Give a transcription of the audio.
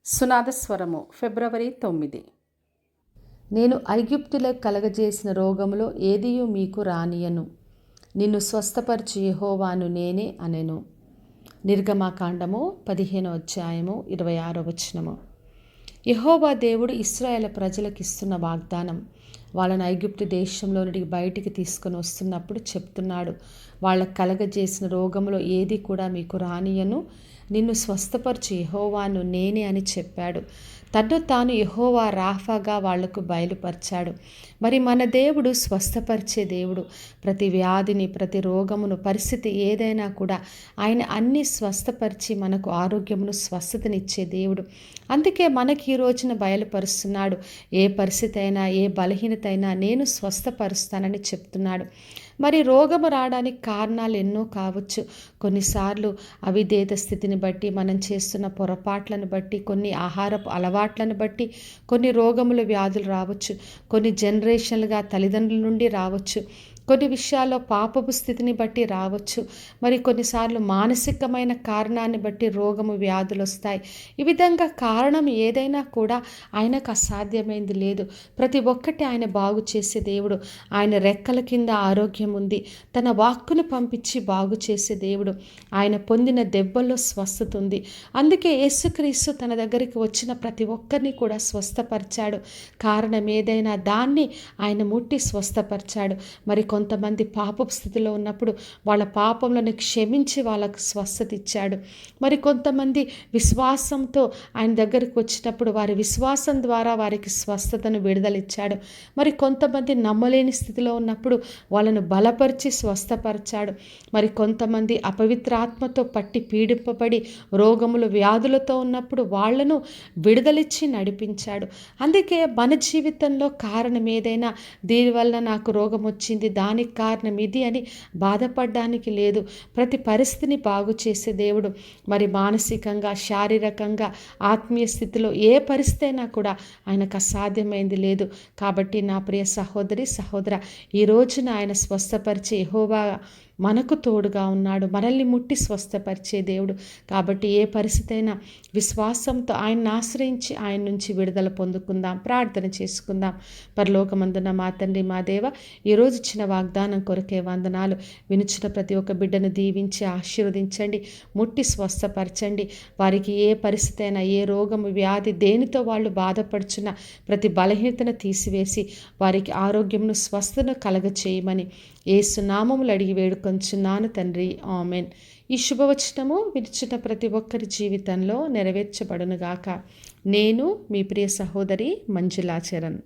సునాదస్వరము ఫిబ్రవరి 9. నేను ఐగుప్తులకు కలగజేసిన రోగములో ఏదియు మీకు రానియను, నిన్ను స్వస్థపరచు యెహోవాను నేనే అనెను. నిర్గమాకాండము 15వ అధ్యాయము 26వ వచనము. యెహోవా దేవుడు ఇశ్రాయేలు ప్రజలకు ఇస్తున్న వాగ్దానం. వాళ్ళని ఐగుప్తు దేశంలో నుండి బయటికి తీసుకొని వస్తున్నప్పుడు చెప్తున్నాడు, వాళ్ళకు కలగజేసిన రోగంలో ఏది కూడా మీకు రానియను, నిన్ను స్వస్థపరచు యెహోవాను నేనే అని చెప్పాడు. తను తాను యెహోవా రాఫాగా వాళ్లకు బయలుపరిచాడు. మరి మన దేవుడు స్వస్థపరిచే దేవుడు. ప్రతి వ్యాధిని, ప్రతి రోగమును, పరిస్థితి ఏదైనా కూడా ఆయన అన్ని స్వస్థపరిచి మనకు ఆరోగ్యమును, స్వస్థతనిచ్చే దేవుడు. అందుకే మనకి ఈ రోజున బయలుపరుస్తున్నాడు. ఏ పరిస్థితి అయినా, ఏ బలహీనత అయినా నేను స్వస్థపరుస్తానని చెప్తున్నాడు. మరి రోగము రావడానికి కారణాలు ఎన్నో కావచ్చు. కొన్నిసార్లు అవిధేయత స్థితిని బట్టి, మనం చేస్తున్న పొరపాట్లను బట్టి, కొన్ని ఆహారపు అలవాట్లను బట్టి కొన్ని రోగములు, వ్యాధులు రావచ్చు. కొన్ని జనరేషన్లుగా తల్లిదండ్రుల నుండి రావచ్చు. కొన్ని విషయాల్లో పాపపు స్థితిని బట్టి రావచ్చు. మరి కొన్నిసార్లు మానసికమైన కారణాన్ని బట్టి రోగము, వ్యాధులు వస్తాయి. ఈ విధంగా కారణం ఏదైనా కూడా ఆయనకు అసాధ్యమైంది లేదు. ప్రతి ఒక్కటి ఆయన బాగు చేసే దేవుడు. ఆయన రెక్కల కింద ఆరోగ్యం ఉంది. తన వాక్కును పంపించి బాగు చేసే దేవుడు. ఆయన పొందిన దెబ్బల్లో స్వస్థత ఉంది. అందుకే యేసుక్రీస్తు తన దగ్గరికి వచ్చిన ప్రతి ఒక్కరిని కూడా స్వస్థపరిచాడు. కారణం ఏదైనా దాన్ని ఆయన ముట్టి స్వస్థపరిచాడు. మరి కొంతమంది పాపపు స్థితిలో ఉన్నప్పుడు వాళ్ళ పాపములను క్షమించి వాళ్ళకు స్వస్థత ఇచ్చాడు. మరి కొంతమంది విశ్వాసంతో ఆయన దగ్గరికి వచ్చినప్పుడు వారి విశ్వాసం ద్వారా వారికి స్వస్థతను విడుదలిచ్చాడు. మరి కొంతమంది నమ్మలేని స్థితిలో ఉన్నప్పుడు వాళ్ళను బలపరిచి స్వస్థపరిచాడు. మరి కొంతమంది అపవిత్రాత్మతో పట్టి పీడింపబడి రోగములు, వ్యాధులతో ఉన్నప్పుడు వాళ్లను విడుదలిచ్చి నడిపించాడు. అందుకే మన జీవితంలో కారణం ఏదైనా, దీనివల్ల నాకు రోగం వచ్చింది, దానికి కారణం ఇది అని బాధపడడానికి లేదు. ప్రతి పరిస్థితిని బాగు చేసే దేవుడు. మరి మానసికంగా, శారీరకంగా, ఆత్మీయ స్థితిలో ఏ పరిస్థితి అయినా కూడా ఆయనకు అసాధ్యమైంది లేదు. కాబట్టి నా ప్రియ సహోదరి, సహోదర, ఈ రోజున ఆయన స్వస్థపరిచే యెహోవా మనకు తోడుగా ఉన్నాడు. మనల్ని ముట్టి స్వస్థపరిచే దేవుడు. కాబట్టి ఏ పరిస్థితి అయినా విశ్వాసంతో ఆయన్ని ఆశ్రయించి ఆయన నుంచి విడుదల పొందుకుందాం. ప్రార్థన చేసుకుందాం. పరలోకమందున మా తండ్రి, మా దేవ, ఈరోజు ఇచ్చిన వాగ్దానం కొరకే వందనాలు. వినుచిన ప్రతి ఒక్క బిడ్డను దీవించి ఆశీర్వదించండి, ముట్టి స్వస్థపరచండి. వారికి ఏ పరిస్థితి అయినా, ఏ రోగము, వ్యాధి, దేనితో వాళ్ళు బాధపడుచున్న ప్రతి బలహీనతను తీసివేసి వారికి ఆరోగ్యమును, స్వస్థను కలగచేయమని యేసు నామములు అడిగి వేడుకొంచున్నాను తండ్రి, ఆమెన్. ఈ శుభవచనము వినిచిన ప్రతి ఒక్కరి జీవితంలో నెరవేర్చబడునుగాక. నేను మీ ప్రియ సహోదరి మంజులా చరణ్.